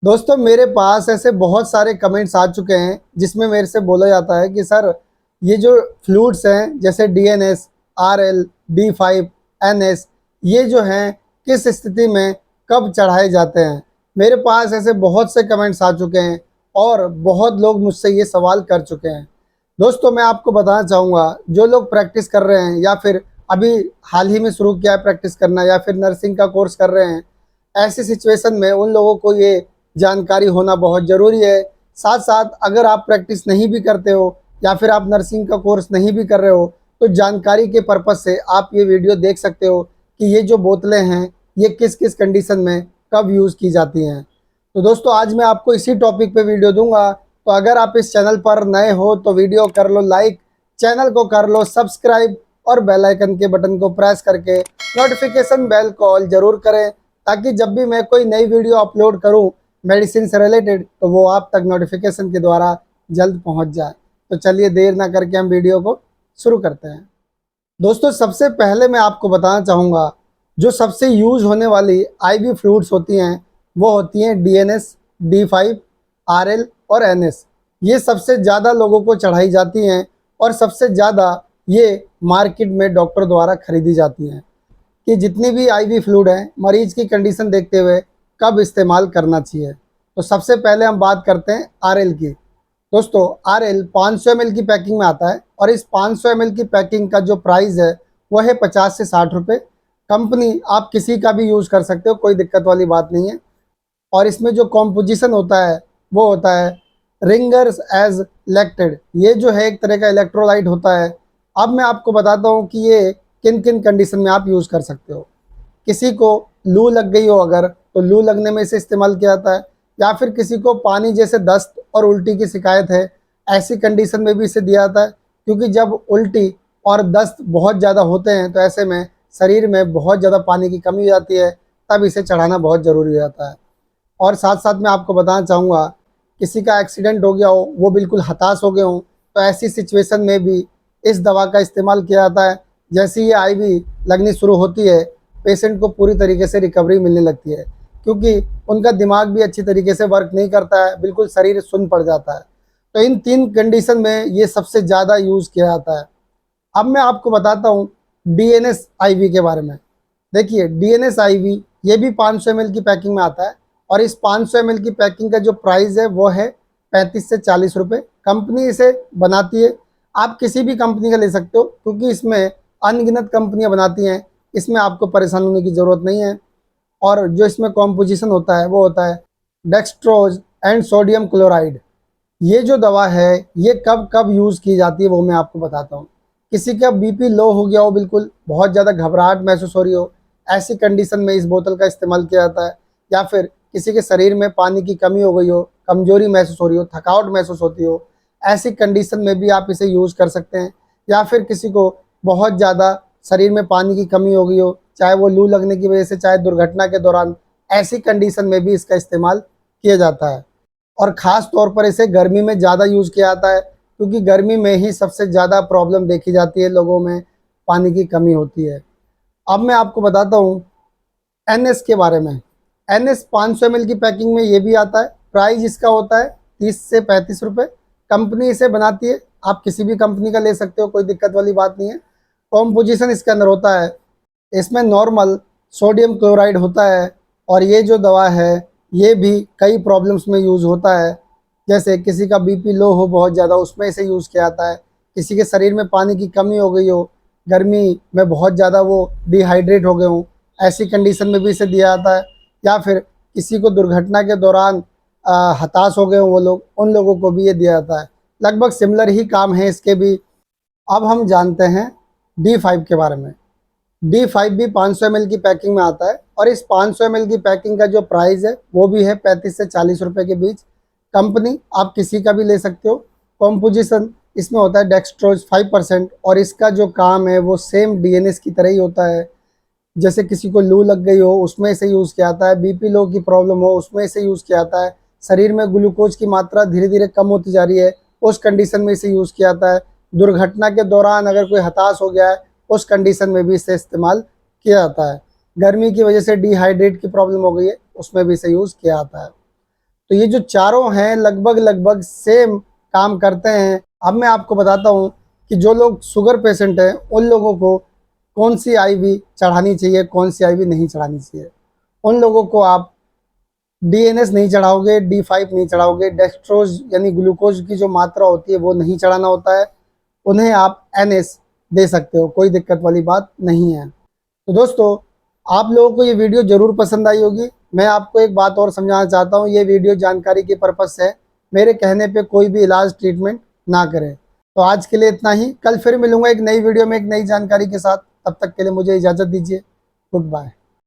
दोस्तों मेरे पास ऐसे बहुत सारे कमेंट्स आ चुके हैं जिसमें मेरे से बोला जाता है कि सर ये जो फ्लूइड्स हैं जैसे डीएनएस, आरएल, डी5, एनएस, ये जो हैं किस स्थिति में कब चढ़ाए जाते हैं। मेरे पास ऐसे बहुत से कमेंट्स आ चुके हैं और बहुत लोग मुझसे ये सवाल कर चुके हैं। दोस्तों मैं आपको बताना चाहूँगा, जो लोग प्रैक्टिस कर रहे हैं या फिर अभी हाल ही में शुरू किया है प्रैक्टिस करना या फिर नर्सिंग का कोर्स कर रहे हैं, ऐसी सिचुएशन में उन लोगों को ये जानकारी होना बहुत ज़रूरी है। साथ साथ अगर आप प्रैक्टिस नहीं भी करते हो या फिर आप नर्सिंग का कोर्स नहीं भी कर रहे हो तो जानकारी के पर्पज़ से आप ये वीडियो देख सकते हो कि ये जो बोतलें हैं ये किस किस कंडीशन में कब यूज़ की जाती हैं। तो दोस्तों आज मैं आपको इसी टॉपिक पे वीडियो दूंगा। तो अगर आप इस चैनल पर नए हो तो वीडियो कर लो लाइक, चैनल को कर लो सब्सक्राइब और बेल आइकन के बटन को प्रेस करके नोटिफिकेशन बेल को ऑल ज़रूर करें, ताकि जब भी मैं कोई नई वीडियो अपलोड करूं मेडिसिन से रिलेटेड तो वो आप तक नोटिफिकेशन के द्वारा जल्द पहुंच जाए। तो चलिए देर ना करके हम वीडियो को शुरू करते हैं। दोस्तों सबसे पहले मैं आपको बताना चाहूँगा, जो सबसे यूज़ होने वाली आईवी फ्लूइड्स होती हैं वो होती हैं डीएनएस, डी5, आरएल और एनएस। ये सबसे ज़्यादा लोगों को चढ़ाई जाती हैं और सबसे ज़्यादा ये मार्केट में डॉक्टर द्वारा खरीदी जाती हैं कि जितनी भी आईवी फ्लूइड हैं मरीज की कंडीशन देखते हुए कब इस्तेमाल करना चाहिए। तो सबसे पहले हम बात करते हैं आरएल की। दोस्तों आरएल 500 ml की पैकिंग में आता है और इस 500 ml की पैकिंग का जो प्राइस है वो है 50 से 60 रुपये। कंपनी आप किसी का भी यूज़ कर सकते हो, कोई दिक्कत वाली बात नहीं है। और इसमें जो कॉम्पोजिशन होता है वो होता है रिंगर्स एज लैक्टेड। ये जो है एक तरह का इलेक्ट्रोलाइट होता है। अब मैं आपको बताता हूँ कि ये किन किन कंडीशन में आप यूज़ कर सकते हो। किसी को लू लग गई हो अगर, तो लू लगने में इसे इस्तेमाल किया जाता है, या फिर किसी को पानी जैसे दस्त और उल्टी की शिकायत है, ऐसी कंडीशन में भी इसे दिया जाता है। क्योंकि जब उल्टी और दस्त बहुत ज़्यादा होते हैं तो ऐसे में शरीर में बहुत ज़्यादा पानी की कमी हो जाती है, तब इसे चढ़ाना बहुत ज़रूरी हो जाता है। और साथ साथ मैं आपको बताना चाहूँगा, किसी का एक्सीडेंट हो गया हो, वो बिल्कुल हताश हो गए हों, तो ऐसी सिचुएशन में भी इस दवा का इस्तेमाल किया जाता है। जैसे ही आईवी लगनी शुरू होती है पेशेंट को पूरी तरीके से रिकवरी मिलने लगती है, क्योंकि उनका दिमाग भी अच्छी तरीके से वर्क नहीं करता है, बिल्कुल शरीर सुन्न पड़ जाता है। तो इन 3 कंडीशन में ये सबसे ज़्यादा यूज़ किया जाता है। अब मैं आपको बताता हूँ डीएनएस आईवी के बारे में। देखिए डीएनएस आईवी ये भी 500 ml की पैकिंग में आता है और इस 500 ml की पैकिंग का जो प्राइस है वो है 35 से 40 रुपये। कंपनी इसे बनाती है, आप किसी भी कंपनी का ले सकते हो क्योंकि इसमें अनगिनत कंपनियां बनाती हैं, इसमें आपको परेशान होने की ज़रूरत नहीं है। और जो इसमें कॉम्पोजिशन होता है वो होता है डेक्सट्रोज एंड सोडियम क्लोराइड। ये जो दवा है ये कब कब यूज़ की जाती है वो मैं आपको बताता हूँ। किसी का बीपी लो हो गया हो, बिल्कुल बहुत ज़्यादा घबराहट महसूस हो रही हो, ऐसी कंडीशन में इस बोतल का इस्तेमाल किया जाता है। या फिर किसी के शरीर में पानी की कमी हो गई हो, कमजोरी महसूस हो रही हो, थकावट महसूस होती हो, ऐसी कंडीशन में भी आप इसे यूज़ कर सकते हैं। या फिर किसी को बहुत ज़्यादा शरीर में पानी की कमी हो गई हो, चाहे वो लू लगने की वजह से चाहे दुर्घटना के दौरान, ऐसी कंडीशन में भी इसका इस्तेमाल किया जाता है। और ख़ास तौर पर इसे गर्मी में ज़्यादा यूज़ किया जाता है क्योंकि गर्मी में ही सबसे ज़्यादा प्रॉब्लम देखी जाती है, लोगों में पानी की कमी होती है। अब मैं आपको बताता हूँ एनएस के बारे में। एनएस 500 ml की पैकिंग में ये भी आता है। प्राइस इसका होता है 30 से 35 रुपये। कंपनी इसे बनाती है, आप किसी भी कंपनी का ले सकते हो, कोई दिक्कत वाली बात नहीं है। कॉम्पोजिशन इसके अंदर होता है, इसमें नॉर्मल सोडियम क्लोराइड होता है। और ये जो दवा है ये भी कई प्रॉब्लम्स में यूज़ होता है, जैसे किसी का बीपी लो हो बहुत ज़्यादा, उसमें इसे यूज़ किया जाता है। किसी के शरीर में पानी की कमी हो गई हो, गर्मी में बहुत ज़्यादा वो डिहाइड्रेट हो गए हों, ऐसी कंडीशन में भी इसे दिया जाता है। या फिर किसी को दुर्घटना के दौरान हताश हो गए हों वो लोग, उन लोगों को भी ये दिया जाता है। लगभग सिमिलर ही काम है इसके भी। अब हम जानते हैं डी5 के बारे में। डी5 भी 500 ml की पैकिंग में आता है और इस 500 ml की पैकिंग का जो प्राइस है वो भी है 35 से 40 रुपये के बीच। कंपनी आप किसी का भी ले सकते हो। कॉम्पोजिशन इसमें होता है डेक्सट्रोज 5% और इसका जो काम है वो सेम डीएनएस की तरह ही होता है। जैसे किसी को लू लग गई हो उसमें इसे यूज़ किया जाता है, बीपी लो की प्रॉब्लम हो उसमें इसे यूज़ किया जाता है, शरीर में ग्लूकोज की मात्रा धीरे धीरे कम होती जा रही है उस कंडीशन में इसे यूज़ किया जाता है। दुर्घटना के दौरान अगर कोई हताश हो गया है उस कंडीशन में भी इसे इस्तेमाल किया जाता है। गर्मी की वजह से डिहाइड्रेट की प्रॉब्लम हो गई है उसमें भी इसे यूज़ किया जाता है। तो ये जो चारों हैं लगभग लगभग सेम काम करते हैं। अब मैं आपको बताता हूँ कि जो लोग शुगर पेशेंट हैं उन लोगों को कौन सी आईवी चढ़ानी चाहिए, कौन सी आईवी नहीं चढ़ानी चाहिए। उन लोगों को आप डीएनएस नहीं चढ़ाओगे, D5 नहीं चढ़ाओगे, डेक्सट्रोज यानी ग्लूकोज की जो मात्रा होती है वो नहीं चढ़ाना होता है। उन्हें आप एनएस दे सकते हो, कोई दिक्कत वाली बात नहीं है। तो दोस्तों, आप लोगों को ये वीडियो ज़रूर पसंद आई होगी। मैं आपको एक बात और समझाना चाहता हूँ, ये वीडियो जानकारी के पर्पज़ से है, मेरे कहने पे कोई भी इलाज ट्रीटमेंट ना करें। तो आज के लिए इतना ही, कल फिर मिलूंगा एक नई वीडियो में एक नई जानकारी के साथ। तब तक के लिए मुझे इजाज़त दीजिए। Good bye.